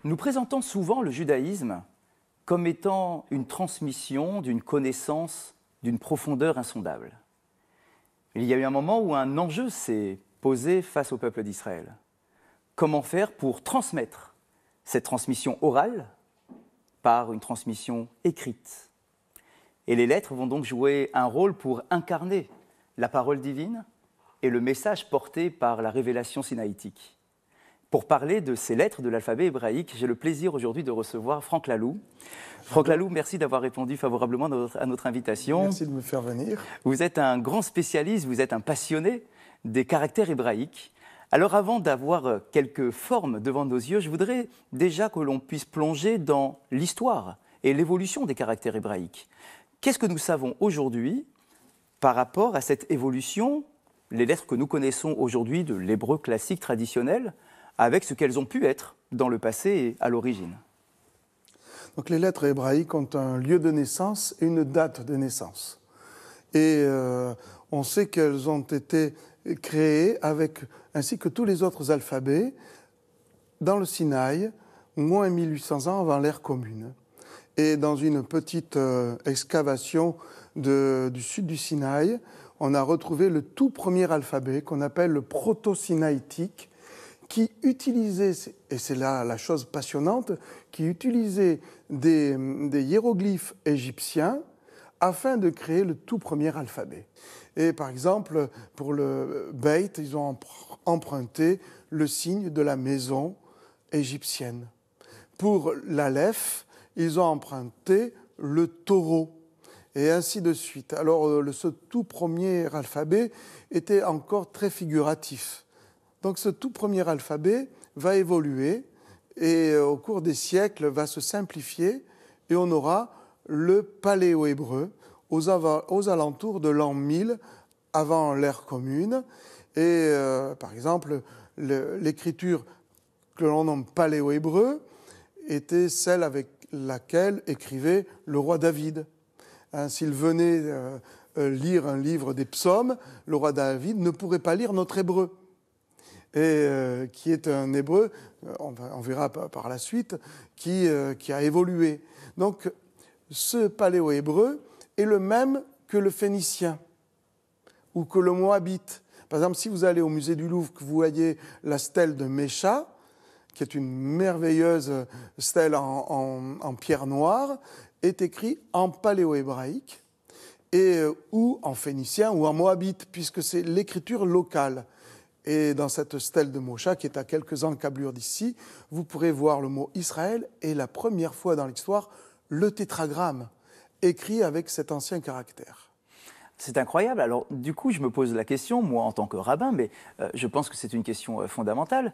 Nous présentons souvent le judaïsme comme étant une transmission d'une connaissance d'une profondeur insondable. Il y a eu un moment où un enjeu s'est posé face au peuple d'Israël. Comment faire pour transmettre cette transmission orale par une transmission écrite? Et les lettres vont donc jouer un rôle pour incarner la parole divine et le message porté par la révélation sinaïtique. Pour parler de ces lettres de l'alphabet hébraïque, j'ai le plaisir aujourd'hui de recevoir Franck Laloux. Franck Laloux, merci d'avoir répondu favorablement à notre invitation. Merci de me faire venir. Vous êtes un grand spécialiste, vous êtes un passionné des caractères hébraïques. Alors avant d'avoir quelques formes devant nos yeux, je voudrais déjà que l'on puisse plonger dans l'histoire et l'évolution des caractères hébraïques. Qu'est-ce que nous savons aujourd'hui par rapport à cette évolution, les lettres que nous connaissons aujourd'hui de l'hébreu classique traditionnel, avec ce qu'elles ont pu être dans le passé et à l'origine? Donc les lettres hébraïques ont un lieu de naissance et une date de naissance. Et on sait qu'elles ont été créées ainsi que tous les autres alphabets dans le Sinaï, moins 1800 ans avant l'ère commune. Et dans une petite excavation du sud du Sinaï, on a retrouvé le tout premier alphabet qu'on appelle le proto-sinaïtique, qui utilisait, et c'est là la chose passionnante, qui utilisait des hiéroglyphes égyptiens afin de créer le tout premier alphabet. Et par exemple, pour le Beit, ils ont emprunté le signe de la maison égyptienne. Pour l'Aleph, ils ont emprunté le taureau, et ainsi de suite. Alors, ce tout premier alphabet était encore très figuratif. Donc ce tout premier alphabet va évoluer et au cours des siècles va se simplifier et on aura le paléo-hébreu aux alentours de l'an 1000 avant l'ère commune. Et par exemple, l'écriture que l'on nomme paléo-hébreu était celle avec laquelle écrivait le roi David. S'il venait lire un livre des psaumes, le roi David ne pourrait pas lire notre hébreu. Et qui est un hébreu, on verra par la suite, qui a évolué. Donc, ce paléo-hébreu est le même que le phénicien ou que le moabite. Par exemple, si vous allez au musée du Louvre, que vous voyez la stèle de Mécha, qui est une merveilleuse stèle en pierre noire, est écrit en paléo-hébraïque, ou en phénicien ou en moabite, puisque c'est l'écriture locale. Et dans cette stèle de Mécha, qui est à quelques encablures d'ici, vous pourrez voir le mot Israël et la première fois dans l'histoire, le tétragramme, écrit avec cet ancien caractère. C'est incroyable. Alors, du coup, je me pose la question, moi en tant que rabbin, mais je pense que c'est une question fondamentale.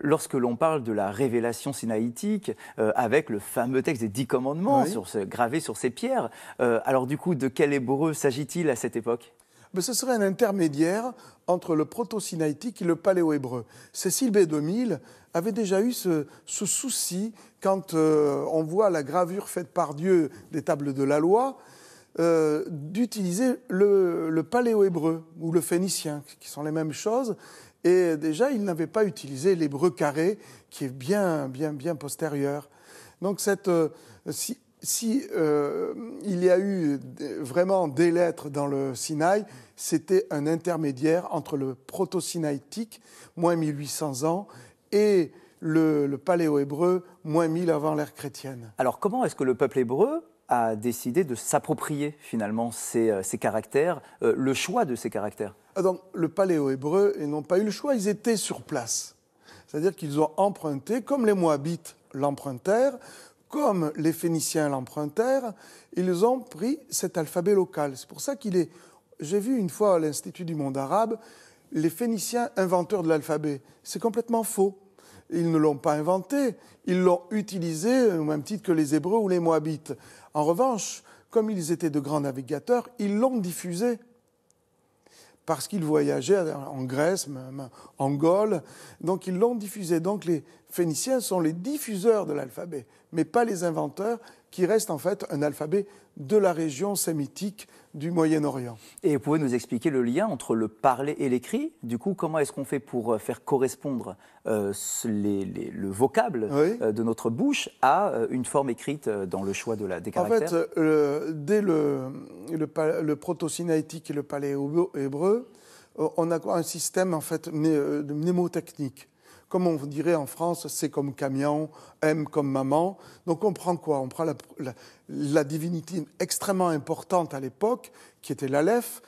Lorsque l'on parle de la révélation sinaïtique, avec le fameux texte des 10 commandements gravé sur ces pierres, alors du coup, de quel hébreu s'agit-il à cette époque ? Mais ce serait un intermédiaire entre le proto-sinaïtique et le paléo-hébreu. Cécile B. 2000 avait déjà eu ce souci quand on voit la gravure faite par Dieu des tables de la loi, d'utiliser le paléo-hébreu ou le phénicien, qui sont les mêmes choses. Et déjà, il n'avait pas utilisé l'hébreu carré, qui est bien postérieur. Donc, si il y a eu vraiment des lettres dans le Sinaï, c'était un intermédiaire entre le proto-sinaïtique, moins 1800 ans, et le paléo-hébreu, moins 1000 avant l'ère chrétienne. Alors comment est-ce que le peuple hébreu a décidé de s'approprier finalement ces caractères, le choix de ces caractères? Donc le paléo-hébreu, ils n'ont pas eu le choix, ils étaient sur place. C'est-à-dire qu'ils ont emprunté, comme les Moabites l'empruntèrent, comme les Phéniciens l'empruntèrent, ils ont pris cet alphabet local. C'est pour ça qu'il est... J'ai vu une fois à l'Institut du monde arabe, les Phéniciens inventeurs de l'alphabet. C'est complètement faux. Ils ne l'ont pas inventé, ils l'ont utilisé au même titre que les Hébreux ou les Moabites. En revanche, comme ils étaient de grands navigateurs, ils l'ont diffusé. Parce qu'ils voyageaient en Grèce, même en Gaule, donc ils l'ont diffusé. Donc les Phéniciens sont les diffuseurs de l'alphabet, mais pas les inventeurs, qui reste en fait un alphabet de la région sémitique du Moyen-Orient. Et vous pouvez nous expliquer le lien entre le parler et l'écrit? Du coup, comment est-ce qu'on fait pour faire correspondre le vocable de notre bouche à une forme écrite dans le choix des caractères? En fait, dès le proto-sinaïtique et le paléo-hébreu, on a un système en fait, de mnémotechnique. Comme on dirait en France, c'est comme camion, M comme maman. Donc on prend quoi? On prend la divinité extrêmement importante à l'époque, qui était l'Aleph,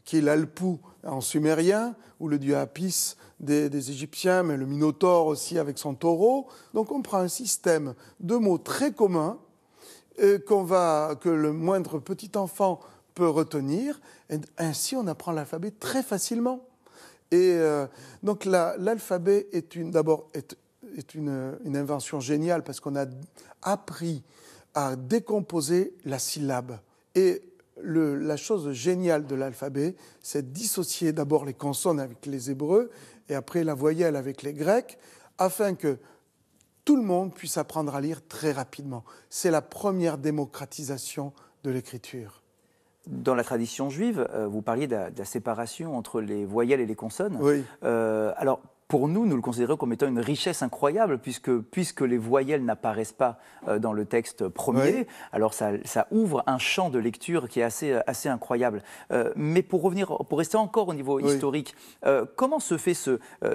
qui est l'Alpou en sumérien, ou le dieu Apis des Égyptiens, mais le Minotaure aussi avec son taureau. Donc on prend un système de mots très communs que le moindre petit enfant peut retenir. Et ainsi, on apprend l'alphabet très facilement. Et donc l'alphabet est une invention géniale parce qu'on a appris à décomposer la syllabe. Et la chose géniale de l'alphabet, c'est dissocier d'abord les consonnes avec les Hébreux et après la voyelle avec les Grecs, afin que tout le monde puisse apprendre à lire très rapidement. C'est la première démocratisation de l'écriture. Dans la tradition juive, vous parliez de la séparation entre les voyelles et les consonnes. Oui. Alors, pour nous le considérons comme étant une richesse incroyable, puisque les voyelles n'apparaissent pas dans le texte premier. Oui. Alors, ça ouvre un champ de lecture qui est assez incroyable. Mais pour rester encore au niveau historique, comment se fait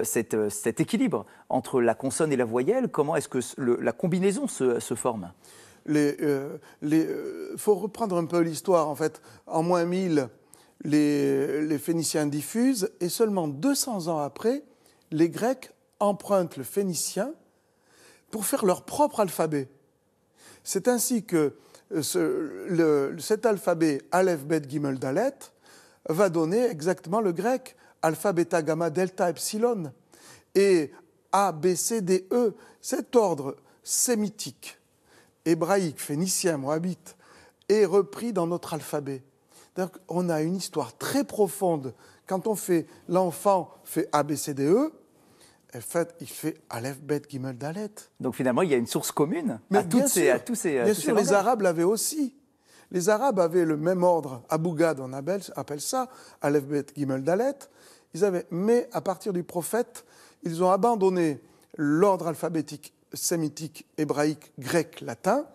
cet équilibre entre la consonne et la voyelle? Comment est-ce que la combinaison se forme? Faut reprendre un peu l'histoire. En fait, en moins 1000, les Phéniciens diffusent et seulement 200 ans après, les Grecs empruntent le phénicien pour faire leur propre alphabet. C'est ainsi que cet alphabet Aleph, Bet, Gimel, Dalet va donner exactement le grec alpha, bêta, gamma, delta, epsilon et A, B, C, D, E. Cet ordre sémitique, hébraïque, phénicien, moabite, est repris dans notre alphabet. Donc, on a une histoire très profonde. Quand l'enfant fait A, B, C, D, E, en fait, il fait Aleph, Bet, Gimel, Dalet. Donc finalement, il y a une source commune à tous ces Bien sûr, les Arabes l'avaient aussi. Les Arabes avaient le même ordre. Abougad, on appelle ça, Aleph, Bet, Gimel, Dalet. Mais à partir du prophète, ils ont abandonné l'ordre alphabétique sémitique, hébraïque, grec, latin,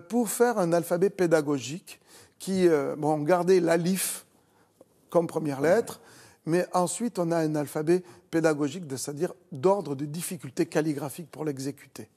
pour faire un alphabet pédagogique qui gardait l'alif comme première lettre, mais ensuite on a un alphabet pédagogique, c'est-à-dire d'ordre de difficulté calligraphique pour l'exécuter.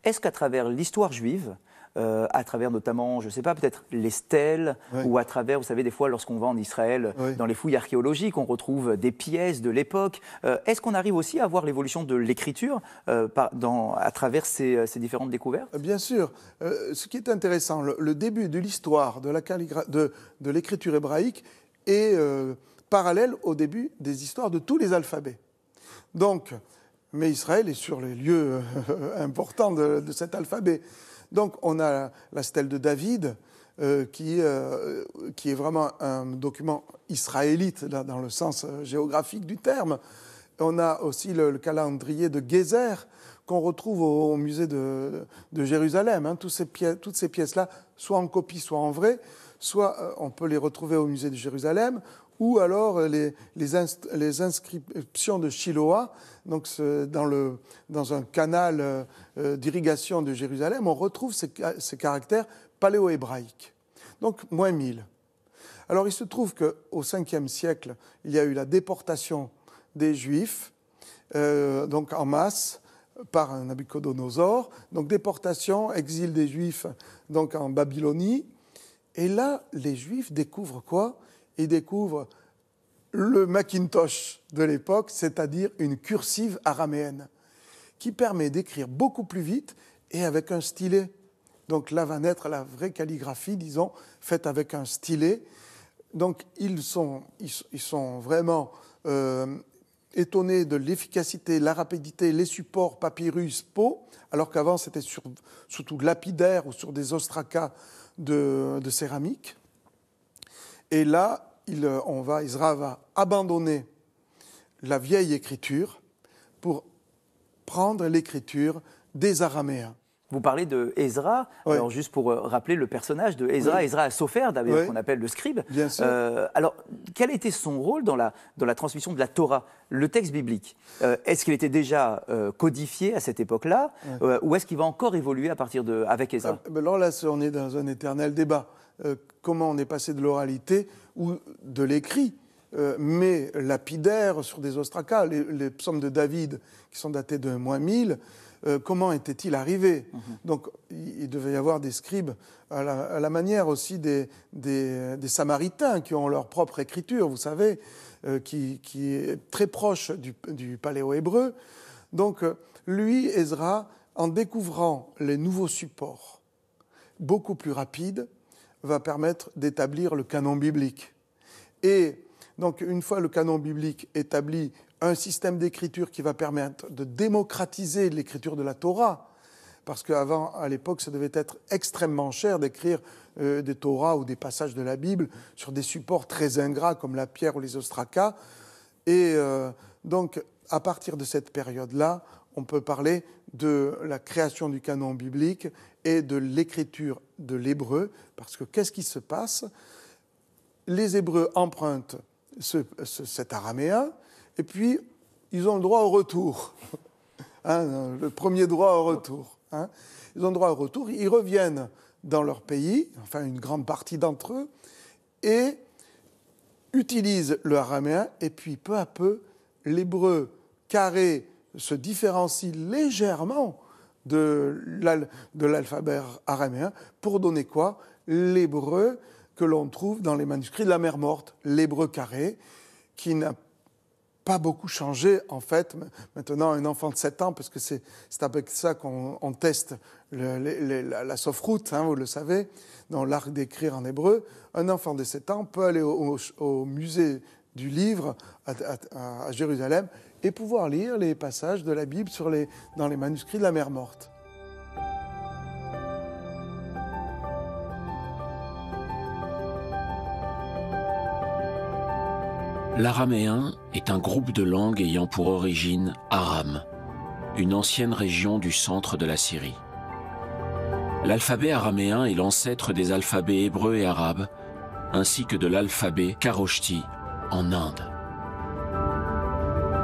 Est-ce qu'à travers l'histoire juive, à travers notamment, je ne sais pas, peut-être les stèles, ou à travers, vous savez, des fois, lorsqu'on va en Israël, dans les fouilles archéologiques, on retrouve des pièces de l'époque. Est-ce qu'on arrive aussi à voir l'évolution de l'écriture à travers ces différentes découvertes? Bien sûr. Ce qui est intéressant, le début de l'histoire de l'écriture hébraïque est parallèle au début des histoires de tous les alphabets. Donc, mais Israël est sur les lieux importants de cet alphabet. Donc, on a la stèle de David, qui est vraiment un document israélite, dans le sens géographique du terme. On a aussi le calendrier de Gézer, qu'on retrouve au musée de Jérusalem. Toutes ces pièces-là, soit en copie, soit en vrai, soit on peut les retrouver au musée de Jérusalem, ou alors les inscriptions de Shiloah, donc dans un canal d'irrigation de Jérusalem, on retrouve ces caractères paléo-hébraïques. Donc, moins 1000. Alors, il se trouve qu'au 5e siècle, il y a eu la déportation des Juifs, donc en masse, par un Nabuchodonosor. Donc, déportation, exil des Juifs donc en Babylonie. Et là, les Juifs découvrent quoi? Ils découvrent le Macintosh de l'époque, c'est-à-dire une cursive araméenne, qui permet d'écrire beaucoup plus vite et avec un stylet. Donc là va naître la vraie calligraphie, disons, faite avec un stylet. Donc ils sont vraiment étonnés de l'efficacité, la rapidité, les supports papyrus, peau, alors qu'avant c'était surtout lapidaire ou sur des ostracas de céramique. Et là, Ezra va abandonner la vieille écriture pour prendre l'écriture des Araméens. vous parlez de Ezra. Oui. Alors, juste pour rappeler le personnage de Ezra, Oui. Ezra Sofer, d'ailleurs, Oui. qu'on appelle le scribe. Bien sûr. Alors, quel était son rôle dans la transmission de la Torah, le texte biblique? Est-ce qu'il était déjà codifié à cette époque-là, ou est-ce qu'il va encore évoluer avec Ezra? Alors là, on est dans un éternel débat. Comment on est passé de l'oralité ou de l'écrit, mais lapidaire sur des ostracas, les psaumes de David qui sont datés de -1000, comment était-il arrivé? Donc il devait y avoir des scribes à la manière aussi des Samaritains qui ont leur propre écriture, vous savez, qui est très proche du paléo-hébreu. Donc lui, Ezra, en découvrant les nouveaux supports beaucoup plus rapides, va permettre d'établir le canon biblique. Et donc, une fois le canon biblique établi, un système d'écriture qui va permettre de démocratiser l'écriture de la Torah, parce qu'avant, à l'époque, ça devait être extrêmement cher d'écrire des Torahs ou des passages de la Bible sur des supports très ingrats comme la pierre ou les ostracas. Et donc, à partir de cette période-là, on peut parler de la création du canon biblique et de l'écriture de l'hébreu, parce que qu'est-ce qui se passe? Les Hébreux empruntent cet araméen, et puis ils ont le droit au retour. Le premier droit au retour. Ils ont le droit au retour, ils reviennent dans leur pays, enfin une grande partie d'entre eux, et utilisent le araméen, et puis peu à peu, l'hébreu carré se différencie légèrement de l'alphabet araméen pour donner quoi? L'hébreu que l'on trouve dans les manuscrits de la Mer Morte, l'hébreu carré, qui n'a pas beaucoup changé en fait. Maintenant, un enfant de 7 ans, parce que c'est avec ça qu'on teste la sophrut, vous le savez, dans l'art d'écrire en hébreu, un enfant de 7 ans peut aller au musée du livre à Jérusalem et pouvoir lire les passages de la Bible dans les manuscrits de la Mer Morte. L'araméen est un groupe de langues ayant pour origine Aram, une ancienne région du centre de la Syrie. L'alphabet araméen est l'ancêtre des alphabets hébreux et arabes, ainsi que de l'alphabet Kharoshthi en Inde.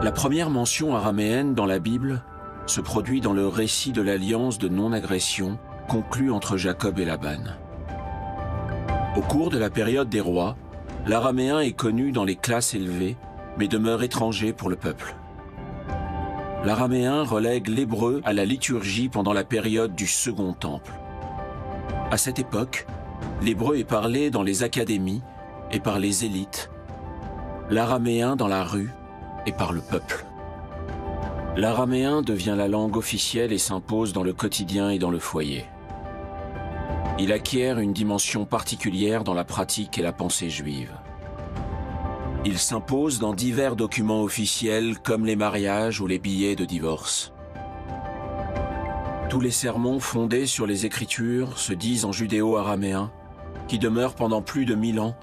La première mention araméenne dans la Bible se produit dans le récit de l'alliance de non-agression conclue entre Jacob et Laban. Au cours de la période des rois, l'araméen est connu dans les classes élevées, mais demeure étranger pour le peuple. L'araméen relègue l'hébreu à la liturgie pendant la période du Second Temple. À cette époque, l'hébreu est parlé dans les académies et par les élites, l'araméen dans la rue et par le peuple. L'araméen devient la langue officielle et s'impose dans le quotidien et dans le foyer. Il acquiert une dimension particulière dans la pratique et la pensée juive. Il s'impose dans divers documents officiels comme les mariages ou les billets de divorce. Tous les sermons fondés sur les Écritures se disent en judéo-araméen, qui demeure pendant plus de 1000 ans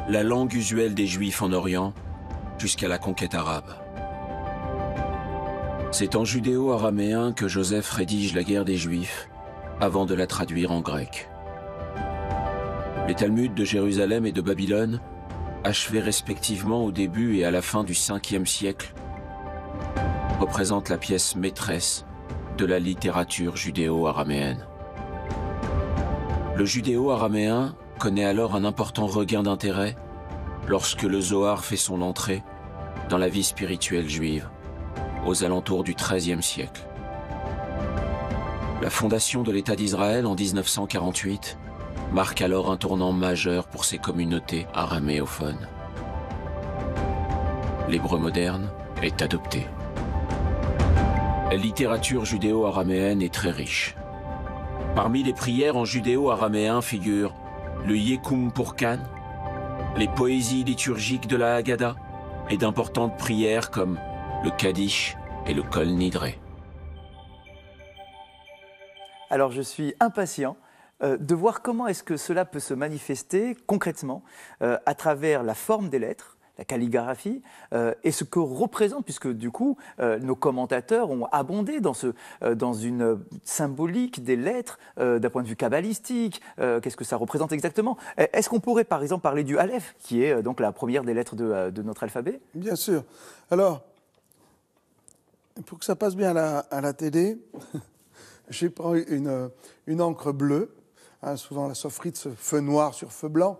la langue usuelle des Juifs en Orient, jusqu'à la conquête arabe. C'est en judéo-araméen que Joseph rédige la guerre des Juifs, avant de la traduire en grec. Les Talmuds de Jérusalem et de Babylone, achevés respectivement au début et à la fin du 5e siècle, représentent la pièce maîtresse de la littérature judéo-araméenne. Le judéo-araméen connaît alors un important regain d'intérêt lorsque le Zohar fait son entrée dans la vie spirituelle juive, aux alentours du XIIIe siècle. La fondation de l'État d'Israël en 1948 marque alors un tournant majeur pour ces communautés araméophones. L'hébreu moderne est adopté. La littérature judéo-araméenne est très riche. Parmi les prières en judéo-araméen figurent le Yekum Purkan, les poésies liturgiques de la Haggadah et d'importantes prières comme le Kaddish et le Kol Nidre. Alors je suis impatient de voir comment est-ce que cela peut se manifester concrètement à travers la forme des lettres, la calligraphie, et ce que représente, puisque du coup, nos commentateurs ont abondé dans une symbolique des lettres, d'un point de vue kabbalistique, qu'est-ce que ça représente exactement. Est-ce qu'on pourrait par exemple parler du Aleph, qui est donc la première des lettres de notre alphabet? Bien sûr. Alors, pour que ça passe bien à la télé, j'ai pris une encre bleue. Hein, souvent, la sofrite, feu noir sur feu blanc,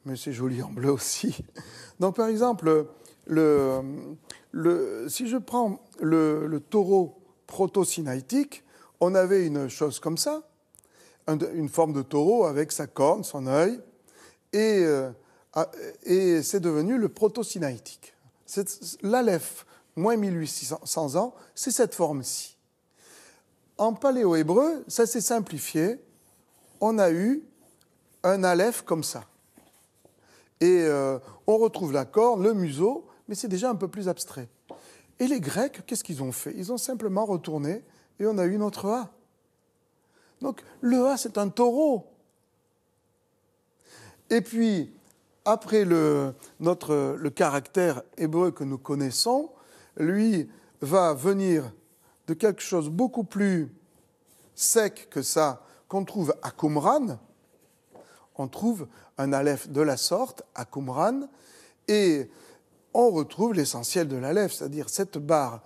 mais c'est joli en bleu aussi. Donc, par exemple, si je prends le taureau proto-sinaïtique, on avait une chose comme ça, une forme de taureau avec sa corne, son œil, et c'est devenu le proto-sinaïtique. L'Aleph, moins 1800 ans, c'est cette forme-ci. En paléo-hébreu, ça s'est simplifié. On a eu un Aleph comme ça. Et on retrouve la corne, le museau, mais c'est déjà un peu plus abstrait. Et les Grecs, qu'est-ce qu'ils ont fait? Ils ont simplement retourné et on a eu notre A. Donc le A, c'est un taureau. Et puis, après le caractère hébreu que nous connaissons, lui va venir de quelque chose beaucoup plus sec que ça, qu'on trouve à Qumran. On trouve un Aleph de la sorte à Qumran, et on retrouve l'essentiel de l'Aleph, c'est-à-dire cette barre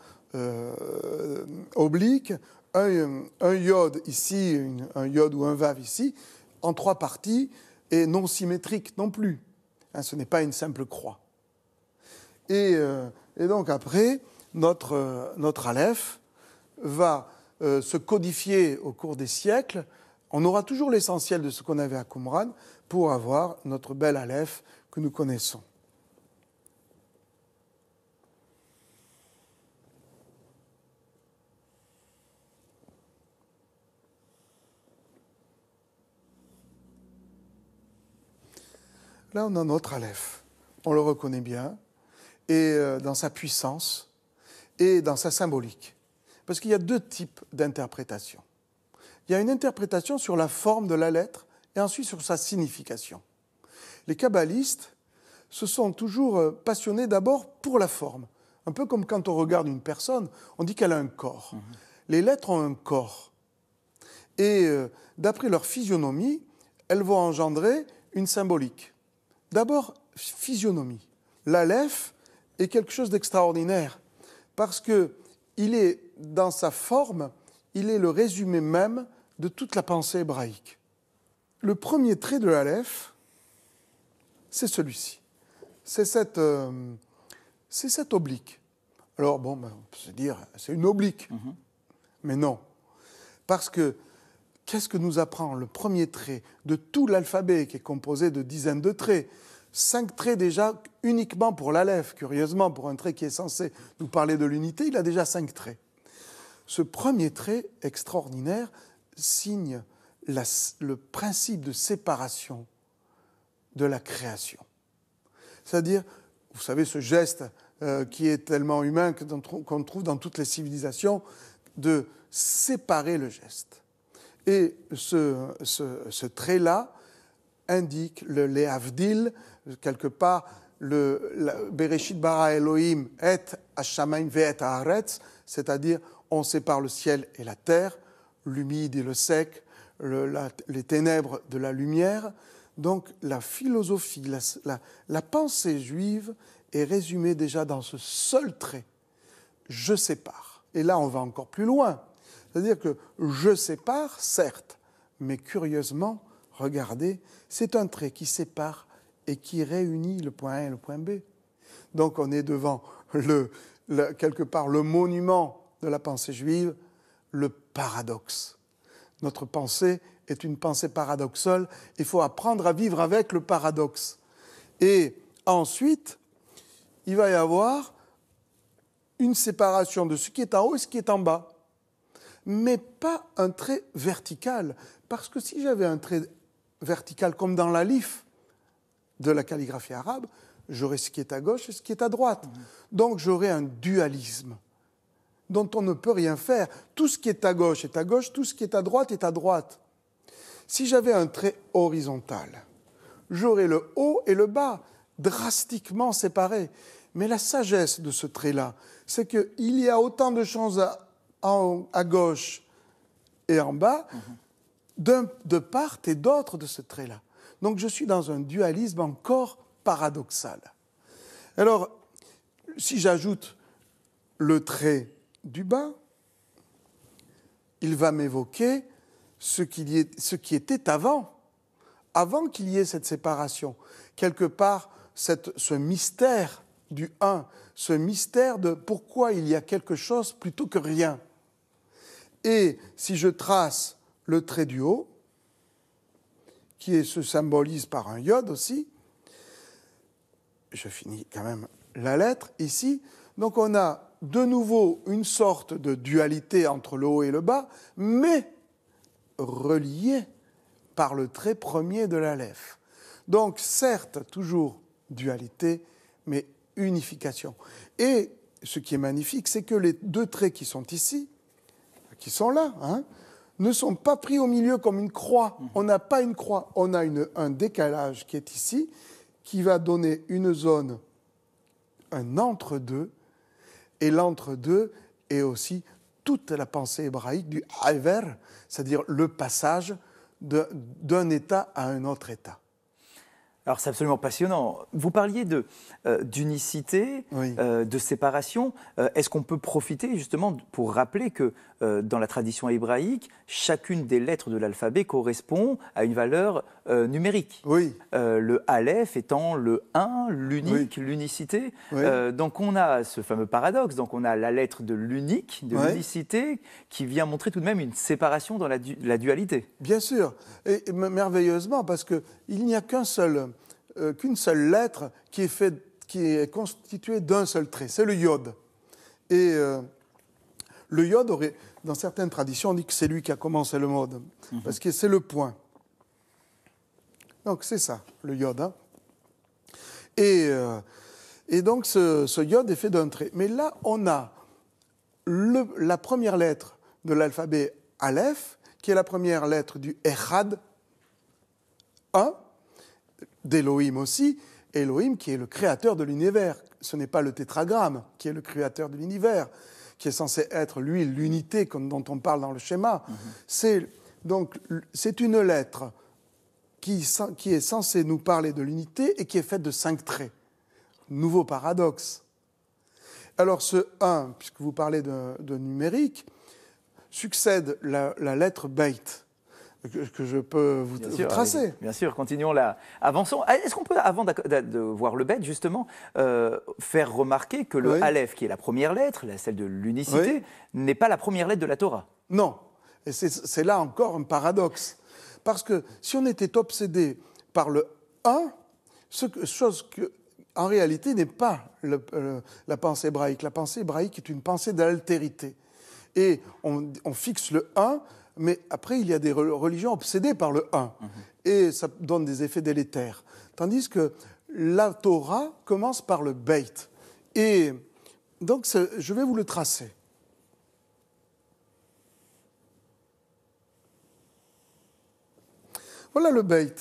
oblique, un iode ici, un iode ou un vav ici, en 3 parties, et non symétrique non plus. Hein, ce n'est pas une simple croix. Et donc après, notre Aleph va se codifier au cours des siècles. On aura toujours l'essentiel de ce qu'on avait à Qumran pour avoir notre bel Aleph que nous connaissons. Là, on a notre Aleph. On le reconnaît bien, et dans sa puissance et dans sa symbolique. Parce qu'il y a 2 types d'interprétation. Il y a une interprétation sur la forme de la lettre et ensuite sur sa signification. Les kabbalistes se sont toujours passionnés d'abord pour la forme. Un peu comme quand on regarde une personne, on dit qu'elle a un corps. Les lettres ont un corps. Et d'après leur physionomie, elles vont engendrer une symbolique. D'abord, physionomie. L'Aleph est quelque chose d'extraordinaire parce qu'il est, dans sa forme, il est le résumé même de toute la pensée hébraïque. Le premier trait de l'Aleph, c'est celui-ci. C'est cette oblique. Alors, bon, on peut se dire, c'est une oblique. Mais non. Parce que, qu'est-ce que nous apprend le premier trait de tout l'alphabet qui est composé de dizaines de traits? 5 traits déjà uniquement pour l'Aleph. Curieusement, pour un trait qui est censé nous parler de l'unité, il a déjà 5 traits. Ce premier trait extraordinaire signe le principe de séparation de la création. C'est-à-dire, vous savez, ce geste qui est tellement humain qu'on trouve dans toutes les civilisations, de séparer le geste. Et ce trait-là indique le Lehavdil, quelque part, Bereshit bara Elohim et Hashamayim ve'et haaretz, c'est-à-dire on sépare le ciel et la terre, l'humide et le sec, les ténèbres de la lumière. Donc la philosophie, la pensée juive est résumée déjà dans ce seul trait. Je sépare. Et là, on va encore plus loin. C'est-à-dire que je sépare, certes, mais curieusement, regardez, c'est un trait qui sépare et qui réunit le point A et le point B. Donc on est devant, quelque part, le monument de la pensée juive, le paradoxe. Notre pensée est une pensée paradoxale. Il faut apprendre à vivre avec le paradoxe. Et ensuite, il va y avoir une séparation de ce qui est en haut et ce qui est en bas. Mais pas un trait vertical. Parce que si j'avais un trait vertical comme dans l'alif de la calligraphie arabe, j'aurais ce qui est à gauche et ce qui est à droite. Donc j'aurais un dualisme dont on ne peut rien faire. Tout ce qui est à gauche, tout ce qui est à droite est à droite. Si j'avais un trait horizontal, j'aurais le haut et le bas. drastiquement séparés. Mais la sagesse de ce trait-là, c'est qu'il y a autant de choses à gauche et en bas, de part et d'autre de ce trait-là. Donc je suis dans un dualisme encore paradoxal. Alors, si j'ajoute le trait du bas, il va m'évoquer ce qui était avant qu'il y ait cette séparation. Quelque part, ce mystère du un, ce mystère de pourquoi il y a quelque chose plutôt que rien. Et si je trace le trait du haut, qui se symbolise par un iode aussi, je finis quand même la lettre ici, donc on a de nouveau une sorte de dualité entre le haut et le bas, mais reliée par le trait premier de l'aleph. Donc certes, toujours dualité, mais unification. Et ce qui est magnifique, c'est que les deux traits qui sont ici, qui sont là, ne sont pas pris au milieu comme une croix. On n'a pas une croix, on a un décalage qui est ici, qui va donner une zone, un entre-deux, et l'entre-deux est aussi toute la pensée hébraïque du Haver, c'est-à-dire le passage d'un état à un autre état. Alors c'est absolument passionnant. Vous parliez d'unicité, Oui. De séparation. Est-ce qu'on peut profiter justement pour rappeler que dans la tradition hébraïque, chacune des lettres de l'alphabet correspond à une valeur numérique. Oui. Le Aleph étant le 1, l'unique, Oui. l'unicité. Oui. Donc on a ce fameux paradoxe. Donc on a la lettre de l'unique, de Ouais. l'unicité, qui vient montrer tout de même une séparation dans la dualité. Bien sûr, et merveilleusement, parce qu'il n'y a qu'une seule lettre qui est constituée d'un seul trait, c'est le yod. Et le yod, dans certaines traditions, on dit que c'est lui qui a commencé le mode, parce que c'est le point. Donc c'est ça, le yod. Et donc ce yod est fait d'un trait. Mais là, on a la première lettre de l'alphabet Aleph, qui est la première lettre du Echad, 1, d'Elohim aussi, Elohim qui est le créateur de l'univers. Ce n'est pas le tétragramme qui est le créateur de l'univers, qui est censé être, lui, l'unité dont on parle dans le schéma. C'est une lettre qui est censée nous parler de l'unité et qui est faite de 5 traits. Nouveau paradoxe. Alors ce 1, puisque vous parlez de numérique, succède la lettre Beit, que je peux vous tracer. Allez, bien sûr, continuons là. Avançons. Est-ce qu'on peut, avant de voir le Beit, justement, faire remarquer que le Oui. Aleph, qui est la première lettre, celle de l'unicité, Oui. n'est pas la première lettre de la Torah? Non, et c'est là encore un paradoxe. Parce que si on était obsédé par le 1, chose que, en réalité, n'est pas la pensée hébraïque. La pensée hébraïque est une pensée d'altérité. Et on fixe le 1, mais après, il y a des religions obsédées par le 1. Et ça donne des effets délétères. Tandis que la Torah commence par le Beit. Et donc, je vais vous le tracer. Voilà le Beit.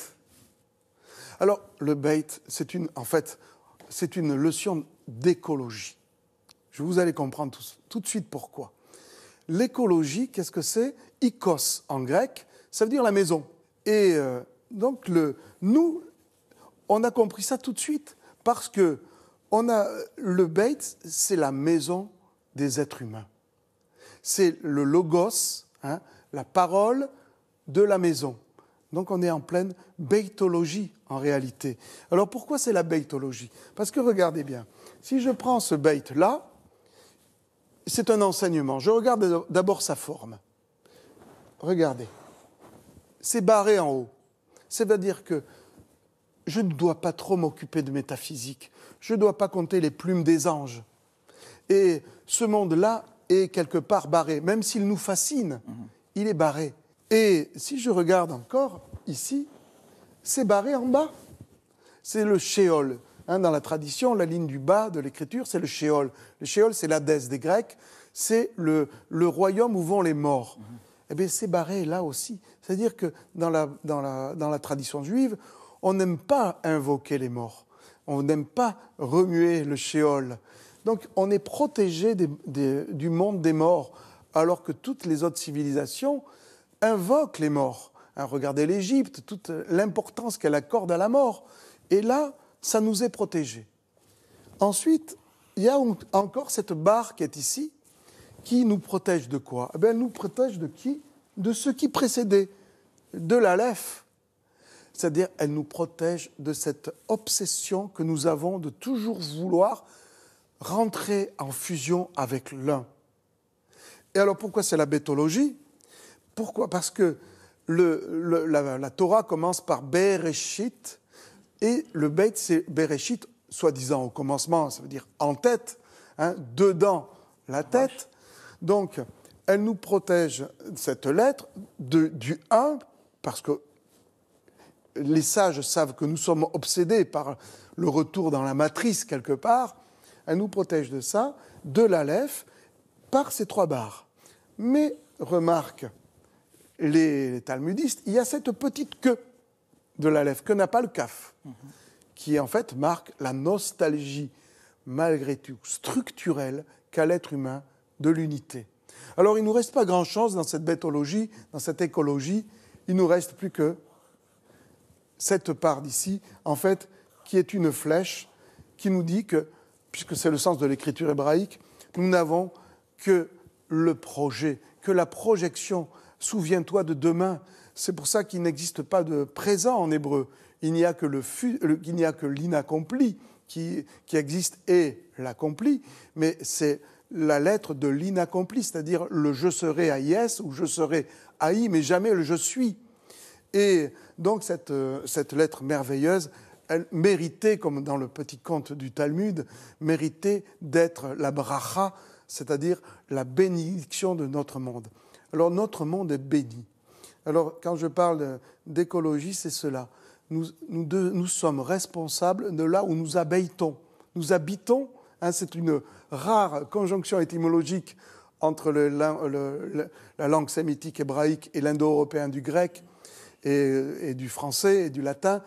Alors, le Beit, c'est une leçon d'écologie. Vous allez comprendre tout de suite pourquoi. L'écologie, qu'est-ce que c'est? Ikos en grec, ça veut dire la maison. Et donc, nous, on a compris ça tout de suite, parce que le Beit, c'est la maison des êtres humains. C'est le logos, la parole de la maison. Donc on est en pleine beitologie en réalité. Alors pourquoi c'est la beitologie? Parce que regardez bien, si je prends ce beit là, c'est un enseignement. Je regarde d'abord sa forme. Regardez, c'est barré en haut. C'est-à-dire que je ne dois pas trop m'occuper de métaphysique. Je ne dois pas compter les plumes des anges. Et ce monde-là est quelque part barré. Même s'il nous fascine, il est barré. Et si je regarde encore ici, c'est barré en bas. C'est le Sheol. Dans la tradition, la ligne du bas de l'écriture, c'est le Sheol. Le Sheol, c'est l'Hadès des Grecs. C'est le royaume où vont les morts. Eh bien, c'est barré là aussi. C'est-à-dire que dans la tradition juive, on n'aime pas invoquer les morts. On n'aime pas remuer le shéol. Donc on est protégé du monde des morts, alors que toutes les autres civilisations invoquent les morts. Regardez l'Égypte, toute l'importance qu'elle accorde à la mort. Et là, ça nous est protégé. Ensuite, il y a encore cette barre qui est ici, qui nous protège de quoi ? Eh bien, elle nous protège de qui ? De ce qui précédait, de l'Aleph. C'est-à-dire, elle nous protège de cette obsession que nous avons de toujours vouloir rentrer en fusion avec l'un. Et alors, pourquoi c'est la bétologie ? Pourquoi ? Parce que la Torah commence par Bereshit, et le Beit, c'est Bereshit, soi-disant au commencement, ça veut dire en tête, dedans la tête. Donc, elle nous protège, cette lettre, du 1, parce que les sages savent que nous sommes obsédés par le retour dans la matrice quelque part. Elle nous protège de ça, de l'Aleph, par ces 3 barres. Mais, remarque, les talmudistes, il y a cette petite queue de l'Aleph, que n'a pas le Kaf, qui en fait marque la nostalgie, malgré tout, structurelle qu'a l'être humain de l'unité. Alors il ne nous reste pas grand-chose dans cette bétologie, dans cette écologie, il ne nous reste plus que cette part d'ici, en fait, qui est une flèche, qui nous dit que, puisque c'est le sens de l'écriture hébraïque, nous n'avons que le projet, que la projection. Souviens-toi de demain. C'est pour ça qu'il n'existe pas de présent en hébreu. Il n'y a que l'inaccompli qui existe et l'accompli, mais c'est la lettre de l'inaccompli, c'est-à-dire le « je serai à yes » ou « je serai à i », mais jamais le « je suis ». Et donc cette lettre merveilleuse, elle méritait, comme dans le petit conte du Talmud, méritait d'être la bracha, c'est-à-dire la bénédiction de notre monde. Alors notre monde est béni. Alors quand je parle d'écologie, c'est cela. Nous sommes responsables de là où nous habitons. Nous habitons, c'est une rare conjonction étymologique entre la langue sémitique hébraïque et l'indo-européen du grec et du français et du latin.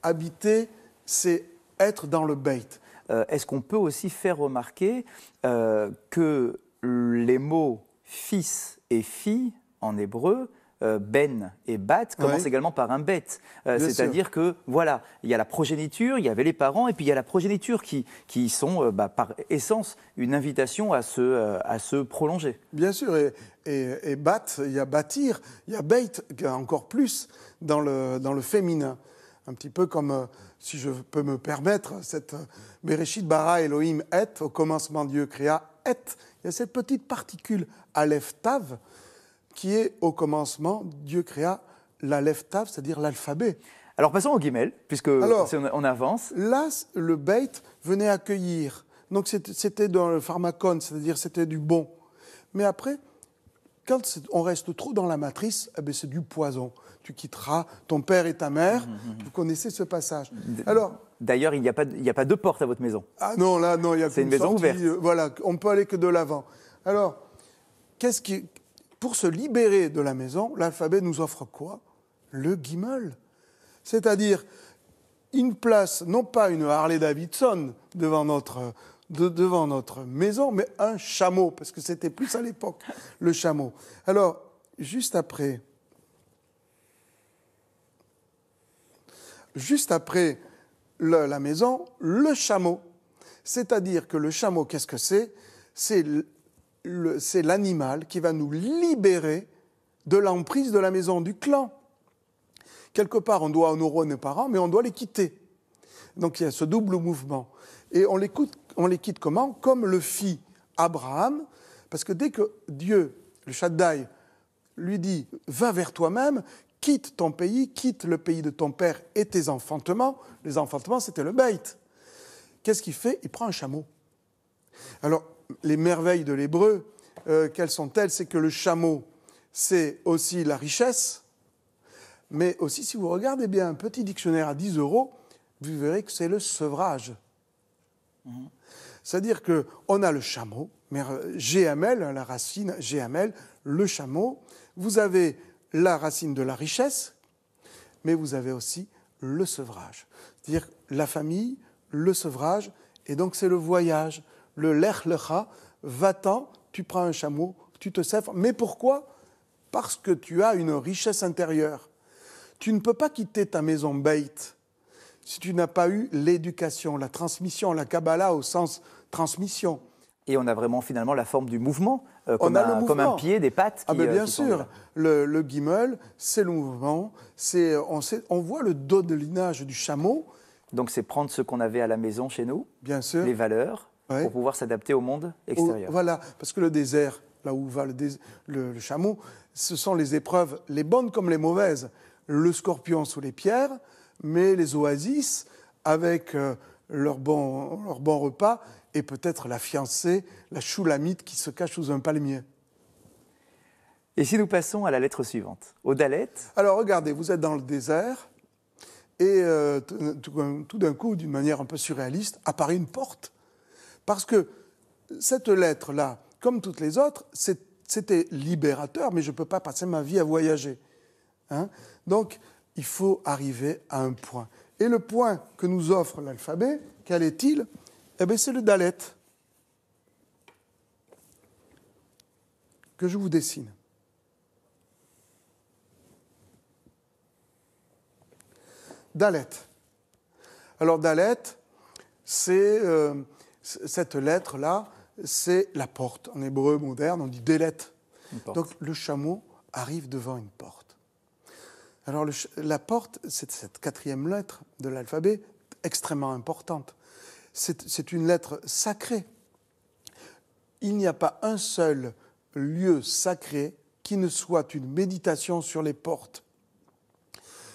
Habiter, c'est être dans le beit. Est-ce qu'on peut aussi faire remarquer que les mots fils et fille en hébreu, ben et bat, commencent également par un bet. C'est-à-dire que, voilà, il y a la progéniture, il y avait les parents, et puis il y a la progéniture qui sont, par essence, une invitation à se prolonger. Bien sûr, et bat, il y a bâtir, il y a beit, encore plus dans le féminin. Un petit peu comme, si je peux me permettre, cette Bereshit bara Elohim et, au commencement Dieu créa et. Il y a cette petite particule Aleph Tav, qui est au commencement, Dieu créa l'Aleph Tav, c'est-à-dire l'alphabet. Alors passons au guimel, puisqu'on avance. Là, le beit venait accueillir. Donc c'était dans le pharmacone, c'est-à-dire c'était du bon. Mais après, quand on reste trop dans la matrice, c'est du poison. Tu quitteras ton père et ta mère. Vous connaissez ce passage. Alors, d'ailleurs, il n'y a pas 2 portes à votre maison. Ah non, là, non, il y a c'est une maison ouverte. Voilà, on peut aller que de l'avant. Alors, pour se libérer de la maison, l'alphabet nous offre quoi ? Le guimel. C'est-à-dire une place, non pas une Harley-Davidson devant notre maison, mais un chameau, parce que c'était plus à l'époque, le chameau. Alors, juste après la maison, le chameau. C'est-à-dire que le chameau, qu'est-ce que c'est ? C'est l'animal qui va nous libérer de l'emprise de la maison, du clan. Quelque part, on doit honorer nos parents, mais on doit les quitter. Donc il y a ce double mouvement. Et on les quitte comment ? Comme le fit Abraham, parce que dès que Dieu, le Shaddai, lui dit « va vers toi-même », quitte ton pays, quitte le pays de ton père et tes enfantements. Les enfantements, c'était le beit. Qu'est-ce qu'il fait ? Il prend un chameau. Alors, les merveilles de l'hébreu, quelles sont-elles ? C'est que le chameau, c'est aussi la richesse, mais aussi, si vous regardez bien un petit dictionnaire à 10 €, vous verrez que c'est le sevrage. C'est-à-dire qu'on a le chameau, GML, la racine GML, le chameau. Vous avez la racine de la richesse, mais vous avez aussi le sevrage. C'est-à-dire la famille, le sevrage, et donc c'est le voyage. Le lech lecha, va-t'en, tu prends un chameau, tu te sèvres. Mais pourquoi ? Parce que tu as une richesse intérieure. Tu ne peux pas quitter ta maison beit si tu n'as pas eu l'éducation, la transmission, la Kabbalah au sens transmission. Et on a vraiment finalement la forme du mouvement, On a le mouvement. comme un pied, des pattes. Ah ben bien qui sûr, le gimel, c'est le mouvement, on voit le dodelinage du chameau. Donc c'est prendre ce qu'on avait à la maison chez nous, Bien sûr. les valeurs, Ouais. pour pouvoir s'adapter au monde extérieur. Voilà, parce que le désert, là où va le chameau, ce sont les épreuves, les bonnes comme les mauvaises. Le scorpion sous les pierres, mais les oasis avec leur bon repas et peut-être la fiancée, la choulamite qui se cache sous un palmier. Et si nous passons à la lettre suivante, au dalet, Alors regardez, vous êtes dans le désert et tout d'un coup, d'une manière un peu surréaliste, apparaît une porte. Parce que cette lettre-là, comme toutes les autres, c'était libérateur, mais je ne peux pas passer ma vie à voyager. Hein? Donc, il faut arriver à un point. Et le point que nous offre l'alphabet, quel est-il ? Eh bien, c'est le dalet que je vous dessine. Dalet. Alors, dalet, c'est cette lettre-là, c'est la porte. En hébreu moderne, on dit délet. Donc, le chameau arrive devant une porte. Alors, la porte, c'est cette quatrième lettre de l'alphabet, extrêmement importante. C'est une lettre sacrée. Il n'y a pas un seul lieu sacré qui ne soit une méditation sur les portes.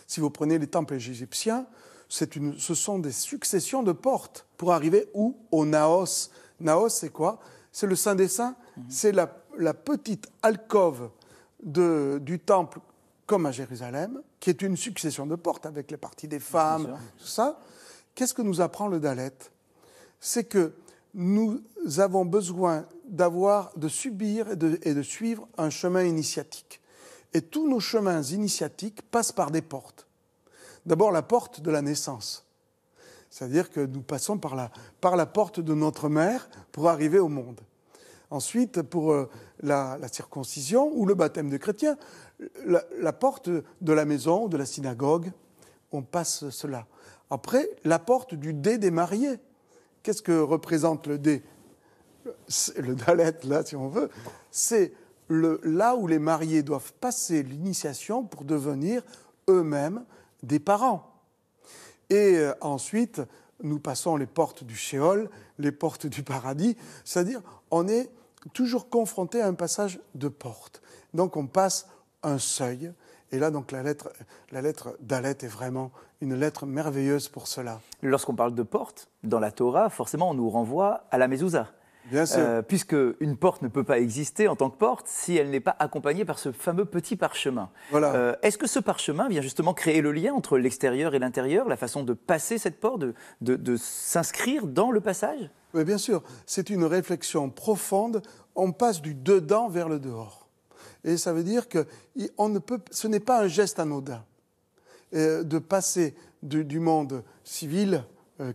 Si vous prenez les temples égyptiens, ce sont des successions de portes pour arriver où ? Au Naos. Naos, c'est quoi ? C'est le Saint des Saints. C'est la petite alcôve du temple, comme à Jérusalem, qui est une succession de portes avec les parties des femmes, tout ça. Qu'est-ce que nous apprend le dalet ? C'est que nous avons besoin de subir et de suivre un chemin initiatique. Et tous nos chemins initiatiques passent par des portes. D'abord, la porte de la naissance. C'est-à-dire que nous passons par la porte de notre mère pour arriver au monde. Ensuite, pour la circoncision ou le baptême de chrétien, la porte de la maison, de la synagogue, on passe cela. Après, la porte du dé des mariés. Qu'est-ce que représente le dé ? Le dalet, là, si on veut, c'est là où les mariés doivent passer l'initiation pour devenir eux-mêmes des parents. Et ensuite, nous passons les portes du Sheol, les portes du paradis, c'est-à-dire on est toujours confronté à un passage de porte. Donc on passe un seuil, et là donc la lettre dalet est vraiment une lettre merveilleuse pour cela. Lorsqu'on parle de porte, dans la Torah, forcément on nous renvoie à la mezouza. Bien sûr. Puisque une porte ne peut pas exister en tant que porte si elle n'est pas accompagnée par ce fameux petit parchemin. Voilà. Est-ce que ce parchemin vient justement créer le lien entre l'extérieur et l'intérieur, la façon de passer cette porte, de s'inscrire dans le passage ? Oui, bien sûr. C'est une réflexion profonde. On passe du dedans vers le dehors. Et ça veut dire que ce n'est pas un geste anodin de passer du monde civil,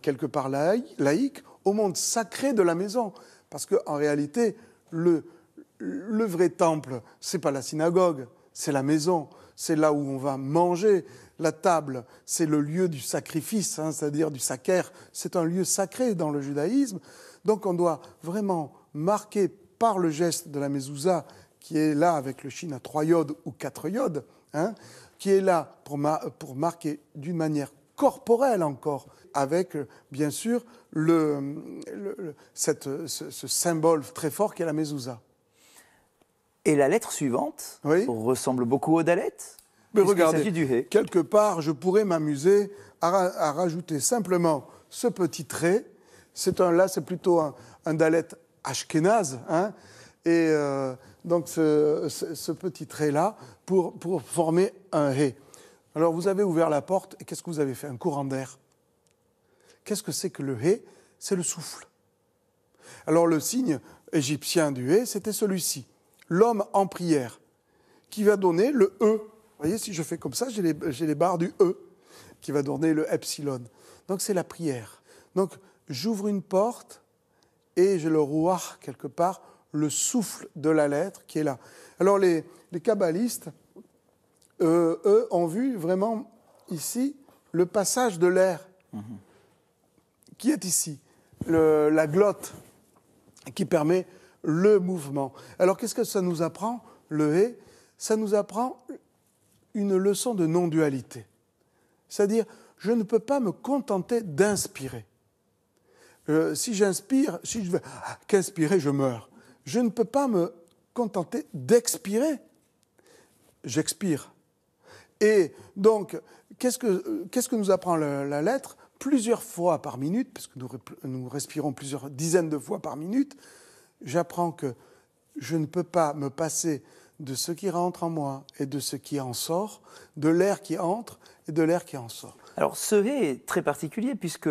quelque part laïque, au monde sacré de la maison. Parce qu'en réalité, le vrai temple, ce n'est pas la synagogue, c'est la maison. C'est là où on va manger. La table, c'est le lieu du sacrifice, c'est-à-dire du saker. C'est un lieu sacré dans le judaïsme. Donc on doit vraiment marquer par le geste de la mezouza, qui est là avec le shin à 3 yodes ou 4 yodes, qui est là pour marquer d'une manière corporelle encore, avec bien sûr ce symbole très fort qu'est la mezouza. Et la lettre suivante ressemble beaucoup au dalet. Mais regardez, il s'agit du hé. Quelque part, je pourrais m'amuser à rajouter simplement ce petit trait. C'est plutôt un dalet ashkénaze, et donc ce petit trait-là pour former un hé. Alors vous avez ouvert la porte et qu'est-ce que vous avez fait ? Un courant d'air. Qu'est-ce que c'est que le hé ? C'est le souffle. Alors le signe égyptien du hé, c'était celui-ci. L'homme en prière, qui va donner le E. Vous voyez, si je fais comme ça, j'ai les barres du E, qui va donner le epsilon. Donc c'est la prière. Donc, j'ouvre une porte et j'ai le rouach, quelque part, le souffle de la lettre qui est là. Alors, les kabbalistes, eux, ont vu vraiment ici le passage de l'air qui est ici, la glotte qui permet le mouvement. Alors, qu'est-ce que ça nous apprend, le hé? Ça nous apprend une leçon de non-dualité. C'est-à-dire, je ne peux pas me contenter d'inspirer. Si j'inspire, si je veux qu'inspirer, je meurs. Je ne peux pas me contenter d'expirer. J'expire. Et donc, qu'est-ce que nous apprend la lettre? Plusieurs fois par minute, parce que nous respirons plusieurs dizaines de fois par minute, j'apprends que je ne peux pas me passer de ce qui rentre en moi et de ce qui en sort, de l'air qui entre et de l'air qui en sort. Alors, ce hé est très particulier puisque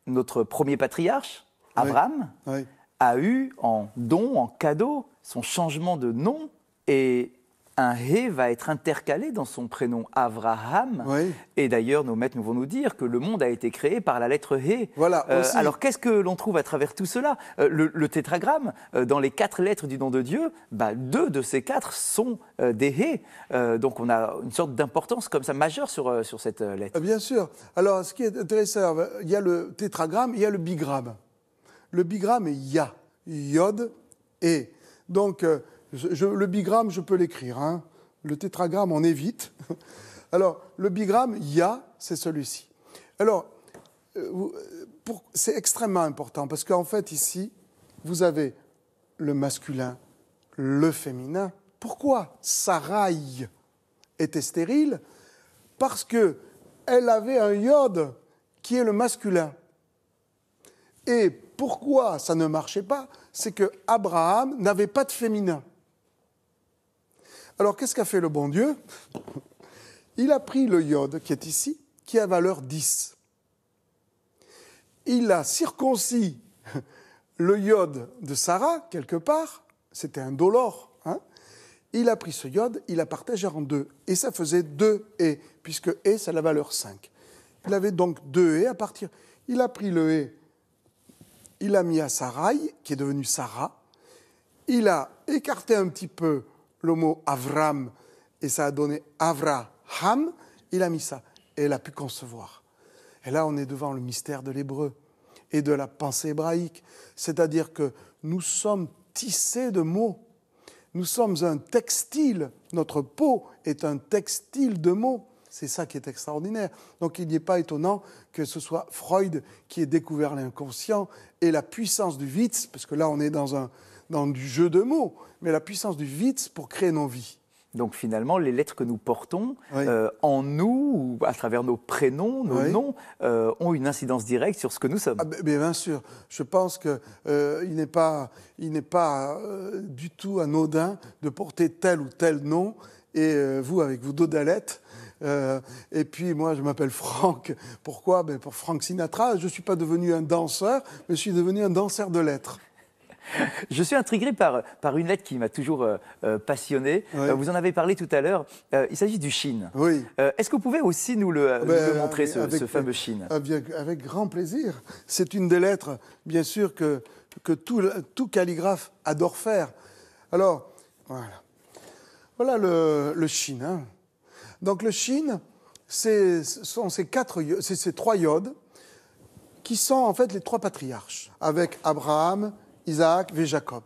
notre premier patriarche, Abraham, Oui. a eu en don, en cadeau, son changement de nom, et un hé va être intercalé dans son prénom Avraham. Oui. Et d'ailleurs, nos maîtres vont nous dire que le monde a été créé par la lettre hé. Voilà, aussi. Alors, qu'est-ce que l'on trouve à travers tout cela? Le tétragramme, dans les 4 lettres du nom de Dieu, 2 de ces 4 sont des hé. Donc, on a une sorte d'importance comme ça majeure sur cette lettre. Bien sûr. Alors, ce qui est intéressant, il y a le tétragramme, il y a le bigramme. Le bigramme est Ya, Yod, et. Donc, le bigramme, je peux l'écrire. Hein. Le tétragramme, on évite. Alors, le bigramme, Ya, c'est celui-ci. Alors, c'est extrêmement important, parce qu'en fait, ici, vous avez le masculin, le féminin. Pourquoi Sarai était stérile? Parce qu'elle avait un Yod qui est le masculin. Et pourquoi ça ne marchait pas? C'est que Abraham n'avait pas de féminin. Alors, qu'est-ce qu'a fait le bon Dieu? Il a pris le Yod qui est ici, qui a valeur 10. Il a circoncis le Yod de Sarah, quelque part, c'était un dollar. Hein? Il a pris ce Yod, il a partagé en 2, et ça faisait 2 et, puisque et, c'est la valeur 5. Il avait donc 2 et à partir. Il a pris le et, il l'a mis à Sarai, qui est devenue Sarah. Il a écarté un petit peu le mot Avram, et ça a donné Avraham. Il a mis ça, et elle a pu concevoir. Et là, on est devant le mystère de l'hébreu et de la pensée hébraïque. C'est-à-dire que nous sommes tissés de mots. Nous sommes un textile. Notre peau est un textile de mots. C'est ça qui est extraordinaire. Donc il n'est pas étonnant que ce soit Freud qui ait découvert l'inconscient et la puissance du Witz, parce que là on est dans du jeu de mots, mais la puissance du Witz pour créer nos vies. Donc finalement, les lettres que nous portons Oui. en nous, ou à travers nos prénoms, nos Oui. noms, ont une incidence directe sur ce que nous sommes. Ah, bien sûr, je pense qu'il n'est pas, du tout anodin de porter tel ou tel nom, et vous avec vos dodalettes. Et puis moi, je m'appelle Franck. Pourquoi? Pour Frank Sinatra. Je ne suis pas devenu un danseur, mais je suis devenu un danseur de lettres. Je suis intrigué par une lettre qui m'a toujours passionné. Oui. Vous en avez parlé tout à l'heure. Il s'agit du Shin. Oui. Est-ce que vous pouvez aussi nous le montrer, ce fameux Shin? Avec grand plaisir. C'est une des lettres, bien sûr, que tout calligraphe adore faire. Alors, voilà. Voilà le Shin. Hein. Donc le Shin, ce sont ces 3 yodes qui sont en fait les 3 patriarches, avec Abraham, Isaac et Jacob.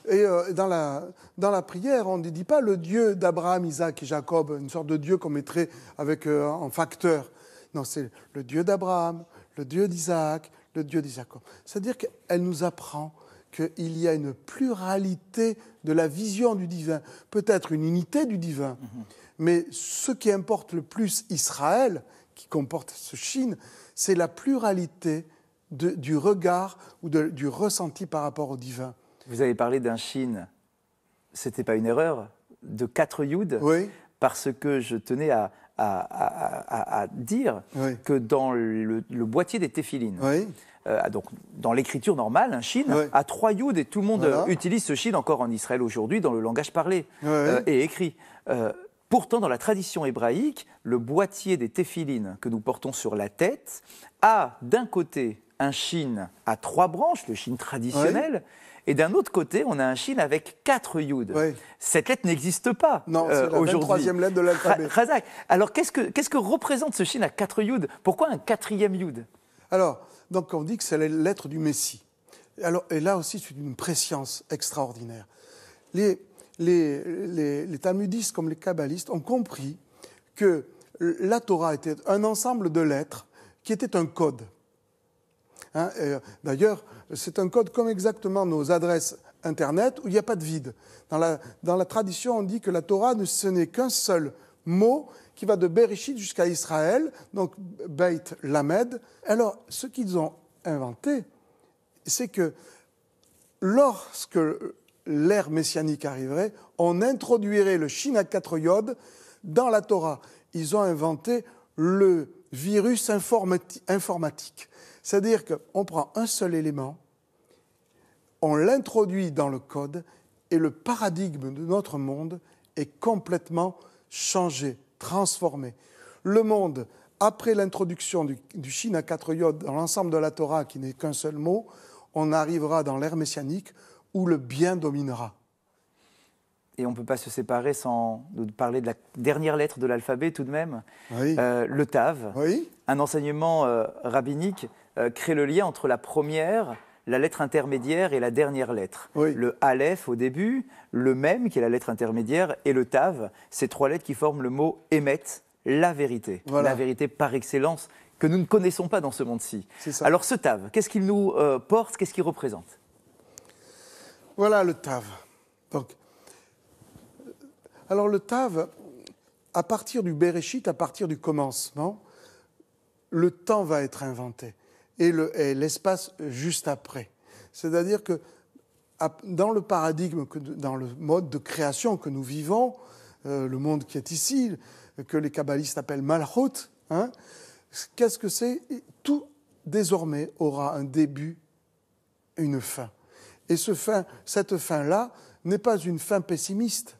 Et dans la prière, on ne dit pas le Dieu d'Abraham, Isaac et Jacob, une sorte de Dieu qu'on mettrait avec en facteur. Non, c'est le Dieu d'Abraham, le Dieu d'Isaac, le Dieu de Jacob. C'est-à-dire qu'elle nous apprend qu'il y a une pluralité de la vision du divin, peut-être une unité du divin, mais ce qui importe le plus Israël, qui comporte ce Shin, c'est la pluralité du regard ou du ressenti par rapport au divin. Vous avez parlé d'un Shin, c'était pas une erreur, de 4 Yud, Oui. parce que je tenais à dire Oui. que dans le boîtier des téphilines, Oui. donc dans l'écriture normale, un Shin Oui. a 3 Yud et tout le monde Voilà. utilise ce Shin encore en Israël aujourd'hui dans le langage parlé Oui. et écrit. Pourtant, dans la tradition hébraïque, le boîtier des téphilines que nous portons sur la tête a d'un côté un shin à 3 branches, le shin traditionnel, et d'un autre côté, on a un shin avec 4 yud. Oui. Cette lettre n'existe pas Non, c'est la aujourd'hui. 23e lettre de l'alphabet. Razak. Alors, qu'est-ce que représente ce shin à 4 yud? Pourquoi un 4e yud? Alors, donc on dit que c'est la lettre du Messie. Alors, et là aussi, c'est une préscience extraordinaire. Les talmudistes comme les kabbalistes ont compris que la Torah était un ensemble de lettres qui était un code. Hein, d'ailleurs, c'est un code comme exactement nos adresses Internet où il n'y a pas de vide. Dans la tradition, on dit que la Torah, ce n'est qu'un seul mot qui va de Bereshit jusqu'à Israël, donc Beit Lamed. Alors, ce qu'ils ont inventé, c'est que lorsque l'ère messianique arriverait, on introduirait le shin à 4 yod dans la Torah. Ils ont inventé le virus informatique. C'est-à-dire qu'on prend un seul élément, on l'introduit dans le code et le paradigme de notre monde est complètement changé, transformé. Le monde, après l'introduction du shin à 4 yod dans l'ensemble de la Torah, qui n'est qu'un seul mot, on arrivera dans l'ère messianique où le bien dominera. Et on ne peut pas se séparer sans nous parler de la dernière lettre de l'alphabet tout de même, Oui. le Tav. Oui. Un enseignement rabbinique crée le lien entre la première, la lettre intermédiaire et la dernière lettre. Oui. Le Aleph au début, le Mem qui est la lettre intermédiaire et le Tav, ces 3 lettres qui forment le mot Emet, la vérité. Voilà. La vérité par excellence que nous ne connaissons pas dans ce monde-ci. C'est ça. Alors ce Tav, qu'est-ce qu'il nous porte, qu'est-ce qu'il représente? Voilà le Tav. Donc, alors le Tav, à partir du Bereshit, à partir du commencement, le temps va être inventé et l'espace juste après. C'est-à-dire que dans le paradigme, dans le mode de création que nous vivons, le monde qui est ici, que les kabbalistes appellent Malchut, hein, qu'est-ce que c'est? Tout désormais aura un début et une fin. Et cette fin-là n'est pas une fin pessimiste.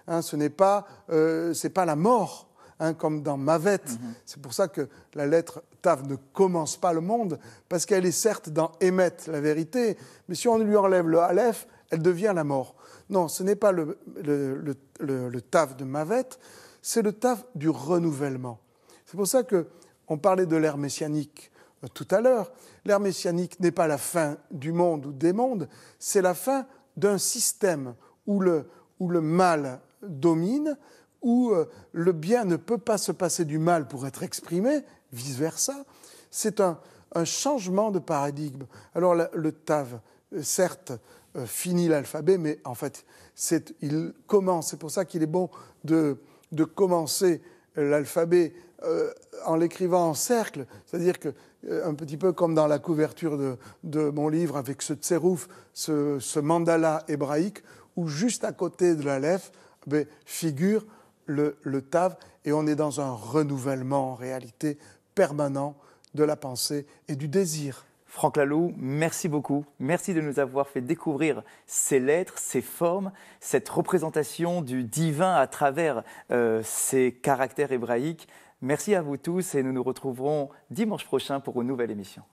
Hein, c'est pas la mort, hein, comme dans Mavet. C'est pour ça que la lettre Tav ne commence pas le monde, parce qu'elle est certes dans Emet, la vérité, mais si on lui enlève le Aleph, elle devient la mort. Non, ce n'est pas le Tav de Mavet, c'est le Tav du renouvellement. C'est pour ça qu'on parlait de l'ère messianique tout à l'heure. L'ère messianique n'est pas la fin du monde ou des mondes, c'est la fin d'un système où le mal domine, où le bien ne peut pas se passer du mal pour être exprimé, vice-versa. C'est un changement de paradigme. Alors le Tav, certes, finit l'alphabet, mais en fait, il commence. C'est pour ça qu'il est bon de commencer l'alphabet en l'écrivant en cercle, c'est-à-dire que un petit peu comme dans la couverture de mon livre avec ce tserouf, ce mandala hébraïque, où juste à côté de l'Aleph figure le Tav, et on est dans un renouvellement en réalité permanent de la pensée et du désir. Franck Laloux, merci beaucoup. Merci de nous avoir fait découvrir ces lettres, ces formes, cette représentation du divin à travers ces caractères hébraïques. Merci à vous tous et nous nous retrouverons dimanche prochain pour une nouvelle émission.